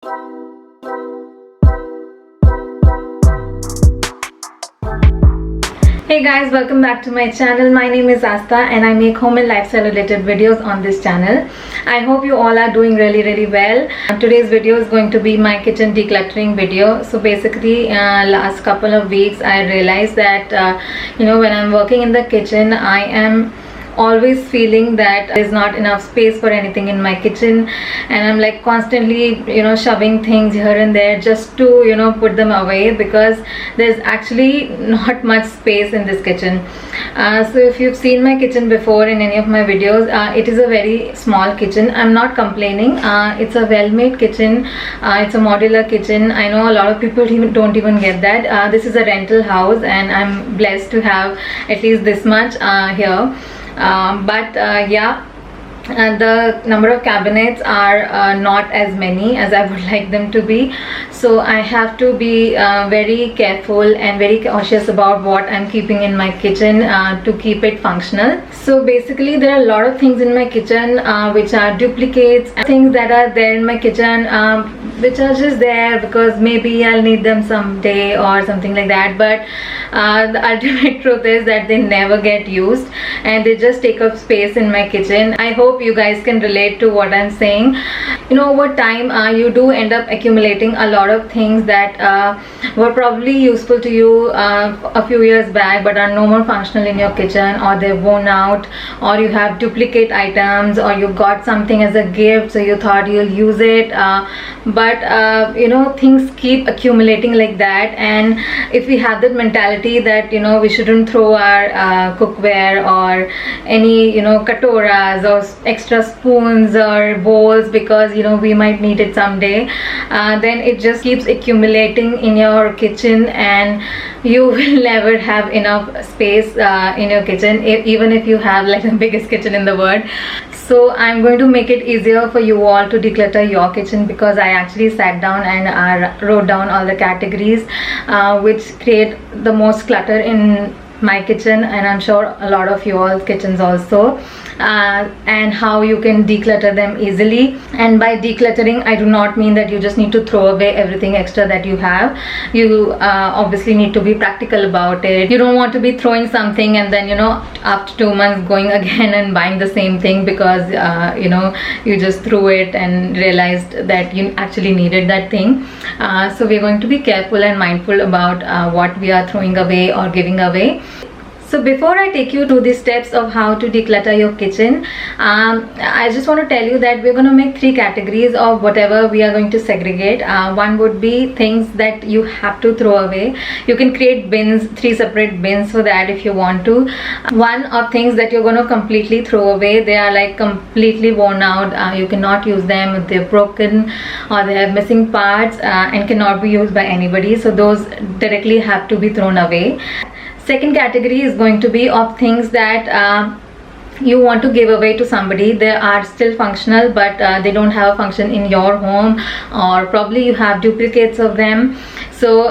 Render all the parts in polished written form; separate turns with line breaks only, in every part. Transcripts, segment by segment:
Hey guys, welcome back to my channel. My name is Asta and I make home and lifestyle related videos on this channel. I hope you all are doing really well. Today's video is going to be my kitchen decluttering video. So basically last couple of weeks I realized that when I'm working in the kitchen, I am always feeling that there's not enough space for anything in my kitchen, and I'm like constantly shoving things here and there just to put them away, because there's actually not much space in this kitchen. So if you've seen my kitchen before in any of my videos, it is a very small kitchen. I'm not complaining. It's a well-made kitchen. It's a modular kitchen. I know a lot of people don't even get that. This is a rental house and I'm blessed to have at least this much here. The number of cabinets are not as many as I would like them to be, so I have to be very careful and very cautious about what I'm keeping in my kitchen to keep it functional. So basically there are a lot of things in my kitchen which are duplicates, things that are there in my kitchen which are just there because maybe I'll need them someday or something like that, but the ultimate truth is that they never get used and they just take up space in my kitchen. I hope you guys can relate to what I'm saying. Over time you do end up accumulating a lot of things that were probably useful to you a few years back but are no more functional in your kitchen, or they're worn out, or you have duplicate items, or you got something as a gift so you thought you'll use it, but things keep accumulating like that. And if we have that mentality that we shouldn't throw our cookware or any katoras or extra spoons or bowls because we might need it someday, then it just keeps accumulating in your kitchen and you will never have enough space in your kitchen, even if you have like the biggest kitchen in the world. So I'm going to make it easier for you all to declutter your kitchen, because I actually sat down and wrote down all the categories which create the most clutter in my kitchen, and I'm sure a lot of your kitchens also, and how you can declutter them easily. And by decluttering, I do not mean that you just need to throw away everything extra that you have. You obviously need to be practical about it. You don't want to be throwing something and then after 2 months going again and buying the same thing because you just threw it and realized that you actually needed that thing. So we're going to be careful and mindful about what we are throwing away or giving away. So before I take you through the steps of how to declutter your kitchen, I just want to tell you that we're going to make 3 categories of whatever we are going to segregate. One would be things that you have to throw away. You can create bins, 3 separate bins for that if you want to. One of things that you're going to completely throw away. They are like completely worn out. You cannot use them. They're broken or they have missing parts and cannot be used by anybody. So those directly have to be thrown away. Second category is going to be of things that you want to give away to somebody. They are still functional but they don't have a function in your home, or probably you have duplicates of them. So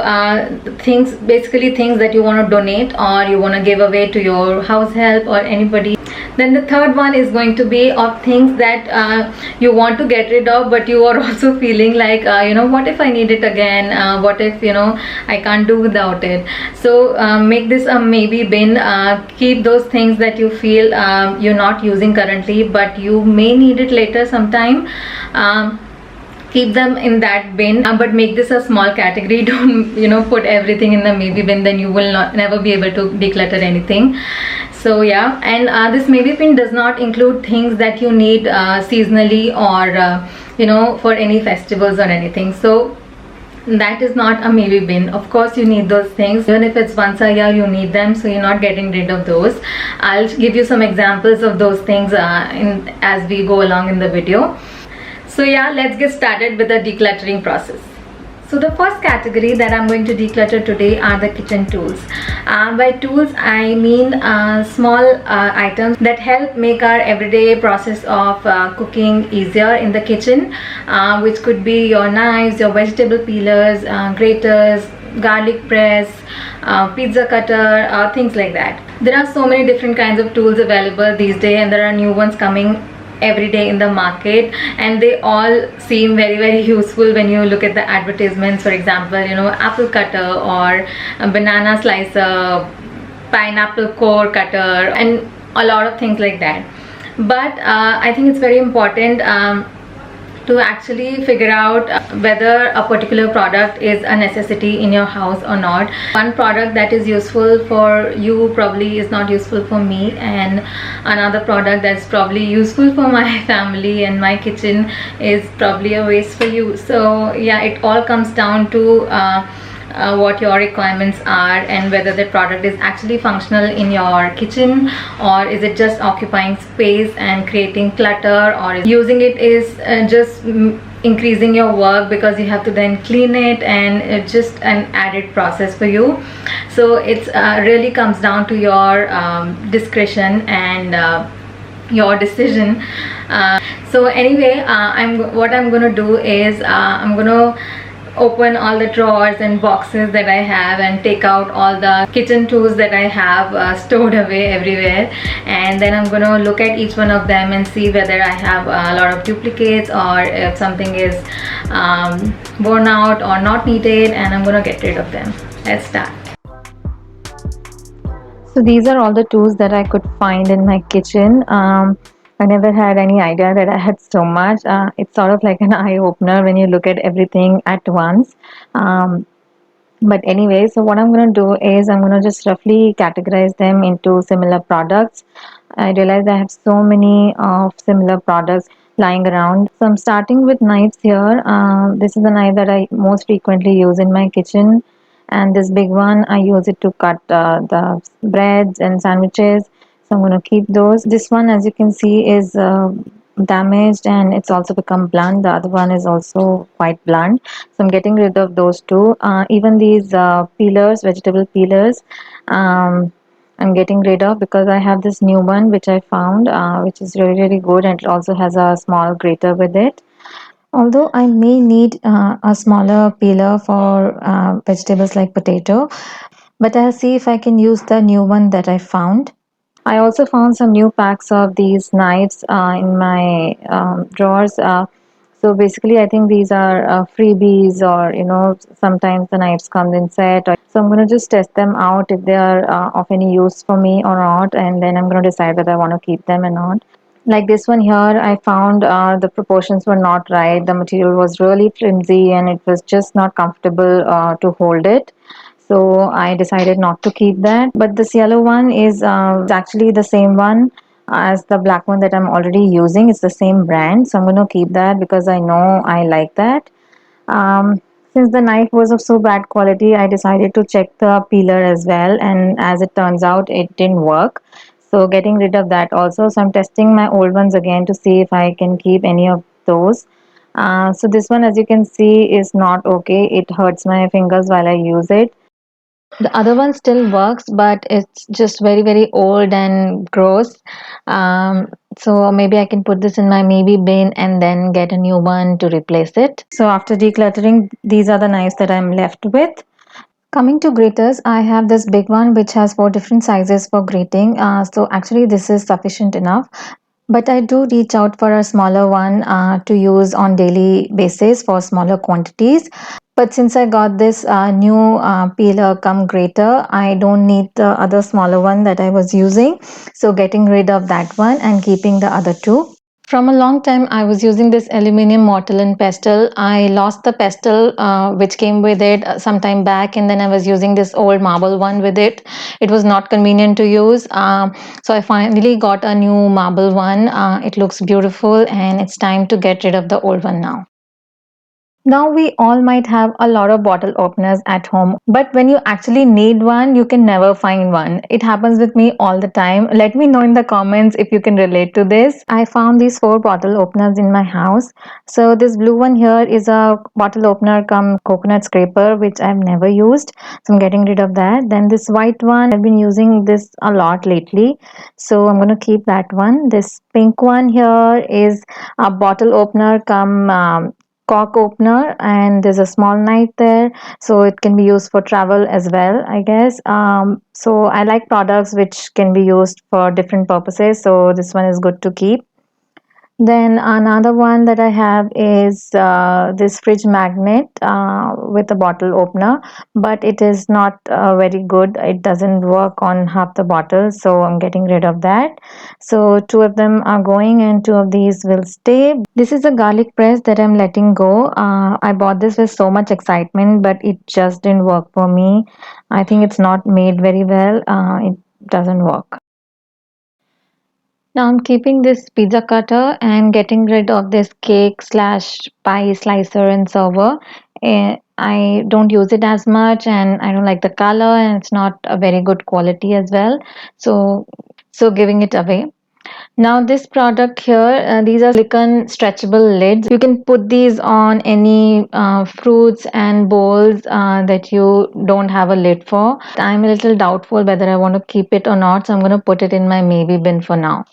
basically things that you want to donate or you want to give away to your house help or anybody. Then the third one is going to be of things that you want to get rid of, but you are also feeling like what if I need it again, what if I can't do without it. So make this a maybe bin. Keep those things that you feel you're not using currently but you may need it later sometime. Keep them in that bin, but make this a small category. Don't put everything in the maybe bin, then you will never be able to declutter anything. So yeah, and this maybe bin does not include things that you need seasonally or for any festivals or anything. So that is not a maybe bin. Of course you need those things, even if it's once a year you need them, so you're not getting rid of those. I'll give you some examples of those things as we go along in the video. So yeah, let's get started with the decluttering process. So the first category that I'm going to declutter today are the kitchen tools. By tools I mean small items that help make our everyday process of cooking easier in the kitchen, which could be your knives, your vegetable peelers, graters, garlic press, pizza cutter, things like that. There are so many different kinds of tools available these days, and there are new ones coming every day in the market, and they all seem very very useful when you look at the advertisements. For example, apple cutter or a banana slicer, pineapple core cutter, and a lot of things like that. But I think it's very important to actually figure out whether a particular product is a necessity in your house or not. One product that is useful for you probably is not useful for me, and another product that's probably useful for my family and my kitchen is probably a waste for you. So yeah, it all comes down to what your requirements are, and whether the product is actually functional in your kitchen, or is it just occupying space and creating clutter, or using it is just increasing your work because you have to then clean it, and it's just an added process for you. So it's really comes down to your discretion and your decision. So anyway, what I'm gonna do is I'm gonna open all the drawers and boxes that I have and take out all the kitchen tools that I have stored away everywhere, and then I'm gonna look at each one of them and see whether I have a lot of duplicates, or if something is worn out or not needed, and I'm gonna get rid of them. Let's start. So these are all the tools that I could find in my kitchen. I never had any idea that I had so much. It's sort of like an eye opener when you look at everything at once. Um, but anyway, so what I'm going to do is I'm going to just roughly categorize them into similar products. I realize I have so many of similar products lying around. So I'm starting with knives here. This is the knife that I most frequently use in my kitchen, and this big one I use it to cut the breads and sandwiches. So I'm going to keep those. This one, as you can see, is damaged, and it's also become blunt. The other one is also quite blunt, so I'm getting rid of those two. Even these peelers, vegetable peelers, I'm getting rid of, because I have this new one which I found, which is really really good, and it also has a small grater with it. Although I may need a smaller peeler for vegetables like potato, but I'll see if I can use the new one that I found. I also found some new packs of these knives in my drawers. So basically, I think these are freebies, or sometimes the knives come in set. So I'm going to just test them out if they are of any use for me or not, and then I'm going to decide whether I want to keep them or not. Like this one here, I found the proportions were not right. The material was really flimsy, and it was just not comfortable to hold it. So I decided not to keep that. But this yellow one is actually the same one as the black one that I'm already using. It's the same brand, so I'm going to keep that because I know I like that. Since the knife was of so bad quality, I decided to check the peeler as well, and as it turns out, it didn't work. So getting rid of that also. So I'm testing my old ones again to see if I can keep any of those. So this one, as you can see, is not okay. It hurts my fingers while I use it. The other one still works, but it's just very, very old and gross. So maybe I can put this in my maybe bin and then get a new one to replace it. So after decluttering, these are the knives that I'm left with. Coming to graters, I have this big one which has 4 different sizes for grating. So actually this is sufficient enough. But I do reach out for a smaller one to use on daily basis for smaller quantities. But since I got this new peeler come grater, I don't need the other smaller one that I was using. So getting rid of that one and keeping the other two. From a long time, I was using this aluminum mortar and pestle. I lost the pestle which came with it some time back, and then I was using this old marble one with it. It was not convenient to use, so I finally got a new marble one. It looks beautiful, and it's time to get rid of the old one now. Now, we all might have a lot of bottle openers at home, but when you actually need one, you can never find one. It happens with me all the time. Let me know in the comments if you can relate to this. I found these 4 bottle openers in my house. So, this blue one here is a bottle opener come coconut scraper, which I've never used. So, I'm getting rid of that. Then, this white one, I've been using this a lot lately. So, I'm going to keep that one. This pink one here is a bottle opener come cork opener, and there's a small knife there, so it can be used for travel as well, I guess. So I like products which can be used for different purposes, so this one is good to keep. Then another one that I have is this fridge magnet with a bottle opener, but it is not very good. It doesn't work on half the bottle, so I'm getting rid of that. So two of them are going, and two of these will stay. This is a garlic press that I'm letting go. I bought this with so much excitement, but it just didn't work for me. I think it's not made very well. It doesn't work. Now I'm keeping this pizza cutter and getting rid of this cake slash pie slicer and server. I don't use it as much and I don't like the color and it's not a very good quality as well. So giving it away. Now this product here, these are silicone stretchable lids. You can put these on any fruits and bowls that you don't have a lid for. I'm a little doubtful whether I want to keep it or not, so I'm going to put it in my maybe bin for now.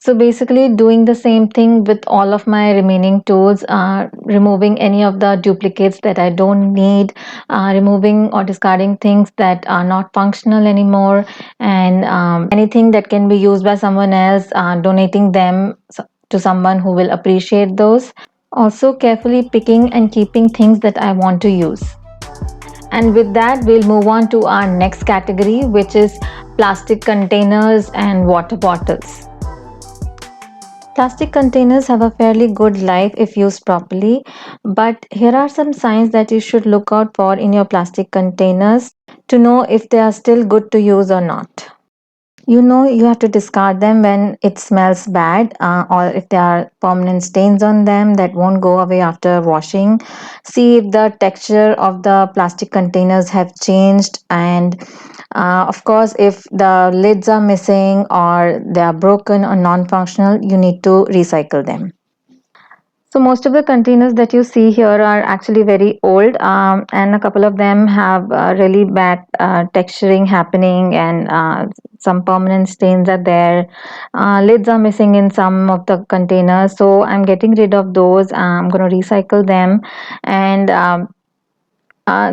So basically doing the same thing with all of my remaining tools, removing any of the duplicates that I don't need, removing or discarding things that are not functional anymore, and anything that can be used by someone else, donating them to someone who will appreciate those. Also carefully picking and keeping things that I want to use. And with that, we'll move on to our next category, which is plastic containers and water bottles. Plastic containers have a fairly good life if used properly, but here are some signs that you should look out for in your plastic containers to know if they are still good to use or not. You know you have to discard them when it smells bad, or if there are permanent stains on them that won't go away after washing. See if the texture of the plastic containers have changed, and of course if the lids are missing or they are broken or non-functional, you need to recycle them. So most of the containers that you see here are actually very old, and a couple of them have really bad texturing happening, and some permanent stains are there. Lids are missing in some of the containers, so I'm getting rid of those. I'm going to recycle them, and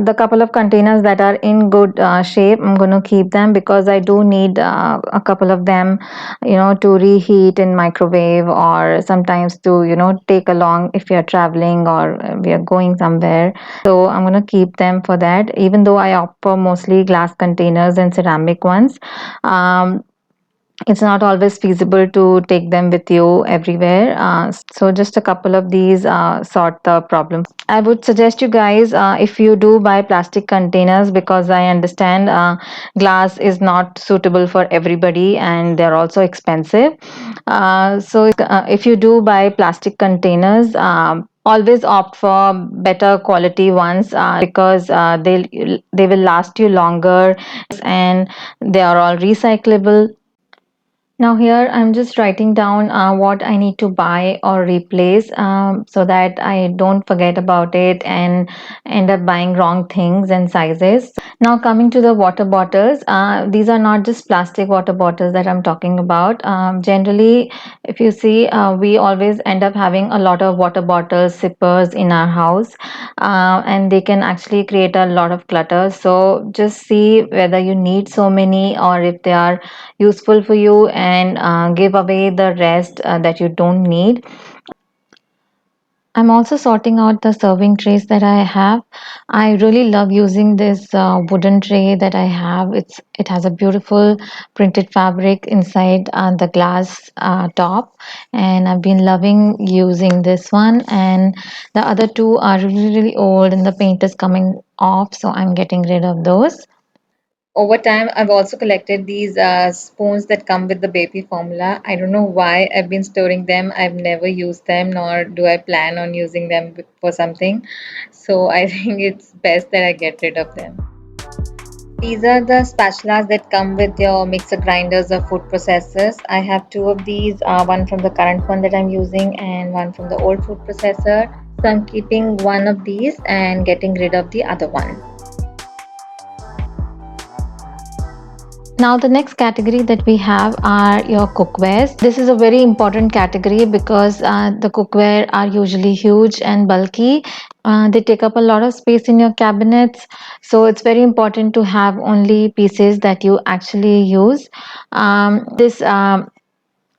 the couple of containers that are in good shape, I'm going to keep them because I do need a couple of them, to reheat in microwave or sometimes to, take along if you're traveling or we are going somewhere. So I'm going to keep them for that, even though I opt for mostly glass containers and ceramic ones. It's not always feasible to take them with you everywhere. So just a couple of these sort the problem. I would suggest you guys, if you do buy plastic containers, because I understand glass is not suitable for everybody and they're also expensive. So if you do buy plastic containers, always opt for better quality ones, because they will last you longer and they are all recyclable. Now here I'm just writing down what I need to buy or replace, so that I don't forget about it and end up buying wrong things and sizes. Now coming to the water bottles, these are not just plastic water bottles that I'm talking about. Generally, if you see, we always end up having a lot of water bottles, sippers in our house, and they can actually create a lot of clutter. So just see whether you need so many or if they are useful for you, and give away the rest that you don't need. I'm also sorting out the serving trays that I have. I really love using this wooden tray that I have. It has a beautiful printed fabric inside the glass top, and I've been loving using this one. And the other two are really old, and the paint is coming off, so I'm getting rid of those. Over time, I've also collected these spoons that come with the baby formula. I don't know why I've been storing them. I've never used them, nor do I plan on using them for something. So I think it's best that I get rid of them. These are the spatulas that come with your mixer grinders or food processors. I have two of these, one from the current one that I'm using and one from the old food processor. So I'm keeping one of these and getting rid of the other one. Now the next category that we have are your cookwares. This is a very important category because the cookware are usually huge and bulky. They take up a lot of space in your cabinets, so it's very important to have only pieces that you actually use. This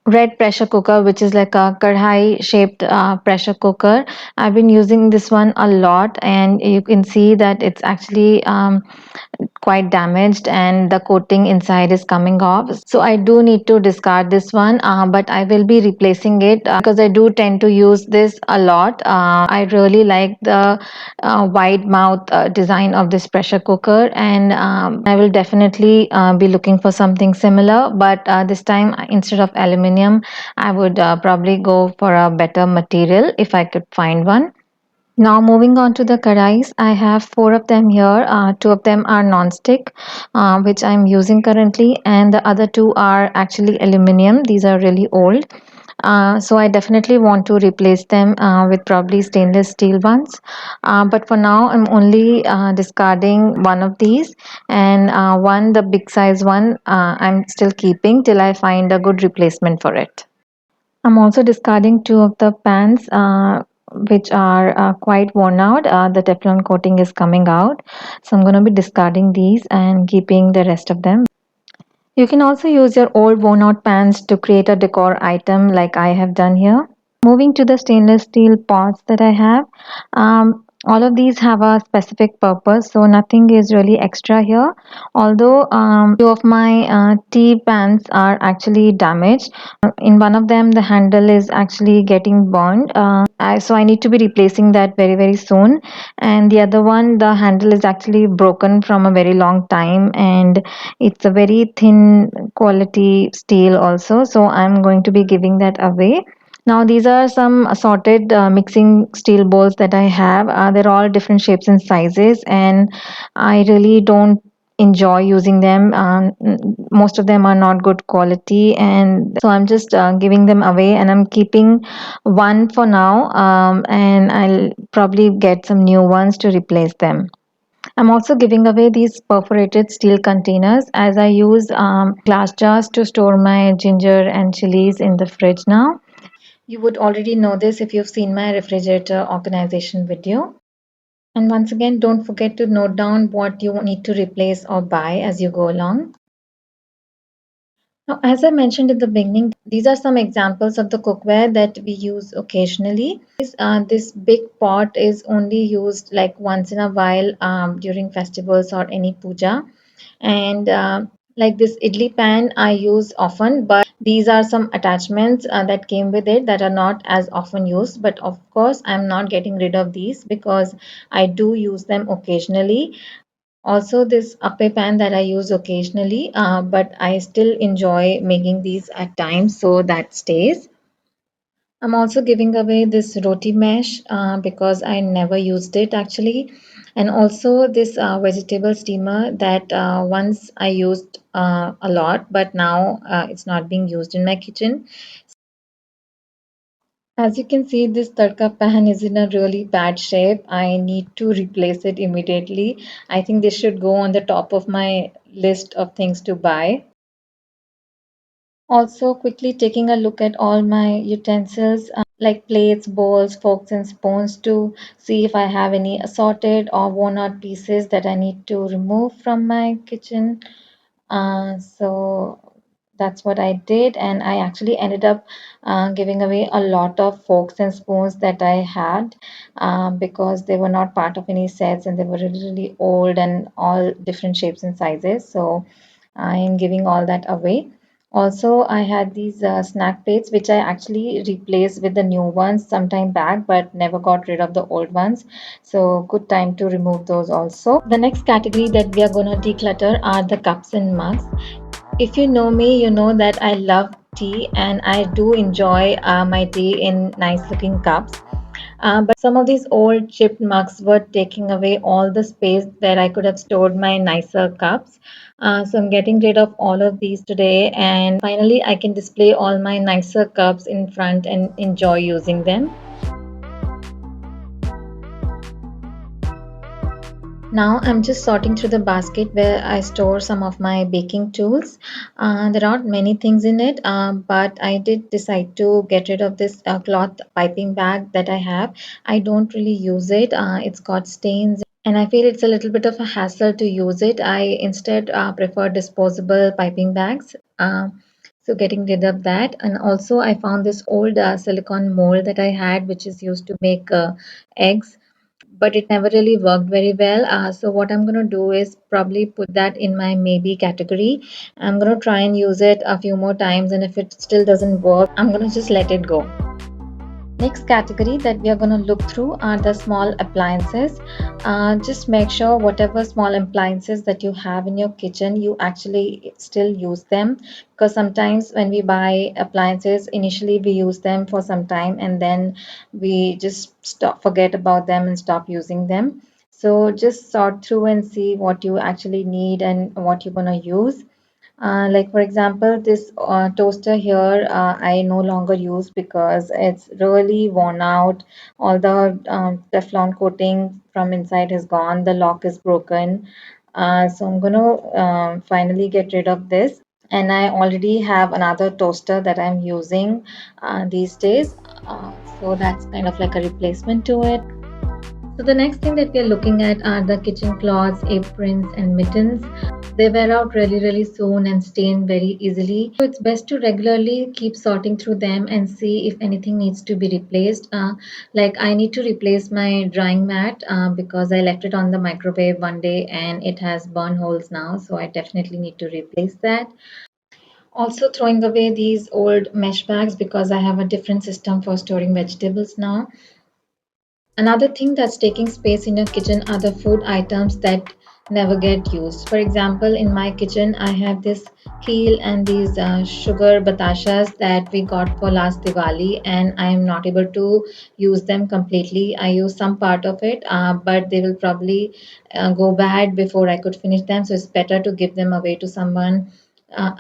red pressure cooker, which is like a kadhai shaped pressure cooker. I've been using this one a lot, and you can see that it's actually quite damaged and the coating inside is coming off. So I do need to discard this one, but I will be replacing it because I do tend to use this a lot. I really like the wide mouth design of this pressure cooker, and I will definitely be looking for something similar, but this time instead of aluminium I would probably go for a better material if I could find one. Now moving on to the kadais, I have four of them here. Two of them are non-stick, which I'm using currently, and the other two are actually aluminum. These are really old. So I definitely want to replace them with probably stainless steel ones. But for now, I'm only discarding one of these, and one, the big size one, I'm still keeping till I find a good replacement for it. I'm also discarding two of the pans which are quite worn out. The Teflon coating is coming out. So I'm going to be discarding these and keeping the rest of them. You can also use your old worn out pans to create a decor item like I have done here. Moving to the stainless steel pots that I have, all of these have a specific purpose, so nothing is really extra here. Although two of my tea pans are actually damaged. In one of them, the handle is actually getting burned. So I need to be replacing that very, very soon. And the other one, the handle is actually broken from a very long time, and it's a very thin quality steel also. So I'm going to be giving that away. Now these are some assorted mixing steel bowls that I have. They're all different shapes and sizes, and I really don't enjoy using them. Most of them are not good quality, and so I'm just giving them away, and I'm keeping one for now, and I'll probably get some new ones to replace them. I'm also giving away these perforated steel containers as I use glass jars to store my ginger and chilies in the fridge now. You would already know this if you've seen my refrigerator organization video. And once again, don't forget to note down what you need to replace or buy as you go along. Now, as I mentioned in the beginning, these are some examples of the cookware that we use occasionally. This big pot is only used like once in a while during festivals or any puja. And like this idli pan I use often, but these are some attachments that came with it that are not as often used. But of course, I'm not getting rid of these because I do use them occasionally. Also, this appe pan that I use occasionally, but I still enjoy making these at times, so that stays. I'm also giving away this roti mesh because I never used it actually. And also this vegetable steamer that once I used a lot, but now it's not being used in my kitchen. As you can see, this tadka pan is in a really bad shape. I need to replace it immediately. I think this should go on the top of my list of things to buy. Also, quickly taking a look at all my utensils like plates, bowls, forks, and spoons to see if I have any assorted or worn out pieces that I need to remove from my kitchen. So that's what I did, and I actually ended up giving away a lot of forks and spoons that I had because they were not part of any sets and they were really, really old and all different shapes and sizes. So I am giving all that away. Also, I had these snack plates which I actually replaced with the new ones sometime back, but never got rid of the old ones. So, good time to remove those also. The next category that we are going to declutter are the cups and mugs. If you know me, you know that I love tea and I do enjoy my tea in nice looking cups. But some of these old chipped mugs were taking away all the space that I could have stored my nicer cups. So I'm getting rid of all of these today, and finally I can display all my nicer cups in front and enjoy using them. Now I'm just sorting through the basket where I store some of my baking tools. There aren't many things in it, but I did decide to get rid of this cloth piping bag that I have. I don't really use it. It's got stains and I feel it's a little bit of a hassle to use it. I instead prefer disposable piping bags. So getting rid of that. And also I found this old silicone mold that I had, which is used to make eggs, but it never really worked very well. So what I'm going to do is probably put that in my maybe category. I'm going to try and use it a few more times, and if it still doesn't work, I'm going to just let it go. Next category that we are going to look through are the small appliances. Just make sure whatever small appliances that you have in your kitchen, you actually still use them, because sometimes when we buy appliances, initially we use them for some time and then we just forget about them and stop using them. So just sort through and see what you actually need and what you're going to use. Like for example, this toaster here, I no longer use because it's really worn out. All the Teflon coating from inside has gone. The lock is broken. So I'm gonna finally get rid of this. And I already have another toaster that I'm using these days. So that's kind of like a replacement to it. So the next thing that we are looking at are the kitchen cloths, aprons and mittens. They wear out really soon and stain very easily. So it's best to regularly keep sorting through them and see if anything needs to be replaced. Like I need to replace my drying mat because I left it on the microwave one day and it has burn holes now. So I definitely need to replace that. Also throwing away these old mesh bags because I have a different system for storing vegetables now. Another thing that's taking space in your kitchen are the food items that never get used. For example, in my kitchen, I have this keel and these sugar batashas that we got for last Diwali, and I am not able to use them completely. I use some part of it, but they will probably go bad before I could finish them. So it's better to give them away to someone.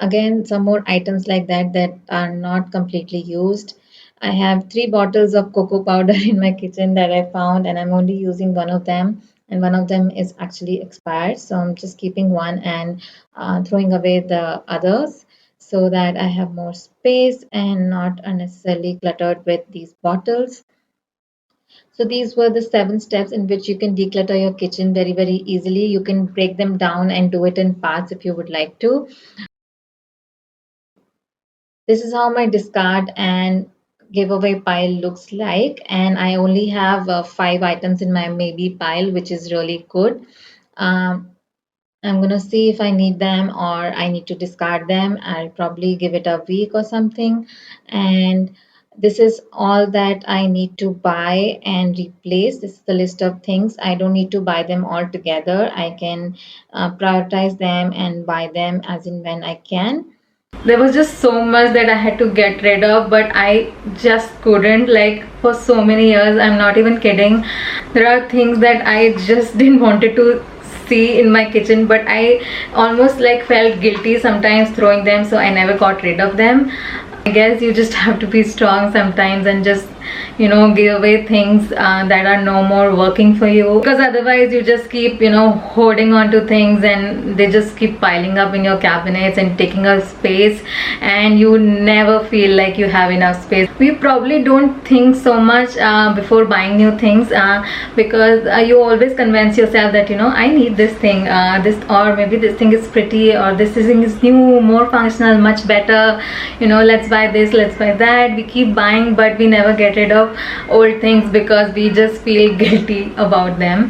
Again, some more items like that that are not completely used. I have 3 bottles of cocoa powder in my kitchen that I found, and I'm only using one of them. And one of them is actually expired. So I'm just keeping one and throwing away the others so that I have more space and not unnecessarily cluttered with these bottles. So these were the 7 steps in which you can declutter your kitchen very easily. You can break them down and do it in parts if you would like to. This is how my discard and giveaway pile looks like, and I only have 5 items in my maybe pile, which is really good. um, I'm gonna see if I need them or I need to discard them. I'll probably give it a week or something. And this is all that I need to buy and replace. This is the list of things. I don't need to buy them all together. I can prioritize them and buy them as in when I can. There was just so much that I had to get rid of, but I just couldn't. Like for so many years, I'm not even kidding, there are things that I just didn't wanted to see in my kitchen, but I almost like felt guilty sometimes throwing them, so I never got rid of them. I guess you just have to be strong sometimes and just give away things that are no more working for you, because otherwise you just keep holding on to things and they just keep piling up in your cabinets and taking up space, and you never feel like you have enough space. We probably don't think so much before buying new things because you always convince yourself that I need this thing, this, or maybe this thing is pretty, or this thing is new, more functional, much better, let's buy this, let's buy that. We keep buying, but we never get rid of old things because we just feel guilty about them.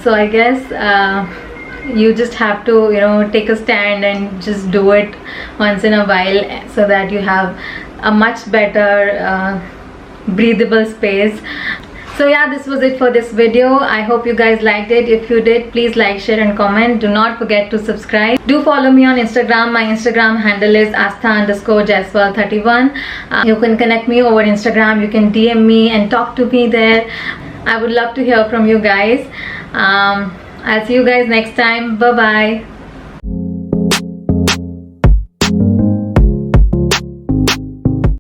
So I guess you just have to take a stand and just do it once in a while so that you have a much better breathable space. So yeah, this was it for this video. I hope you guys liked it. If you did, please like, share and comment. Do not forget to subscribe. Do follow me on Instagram. My Instagram handle is astha_jaiswal31. You can connect me over Instagram. You can DM me and talk to me there. I would love to hear from you guys. I'll see you guys next time. Bye bye.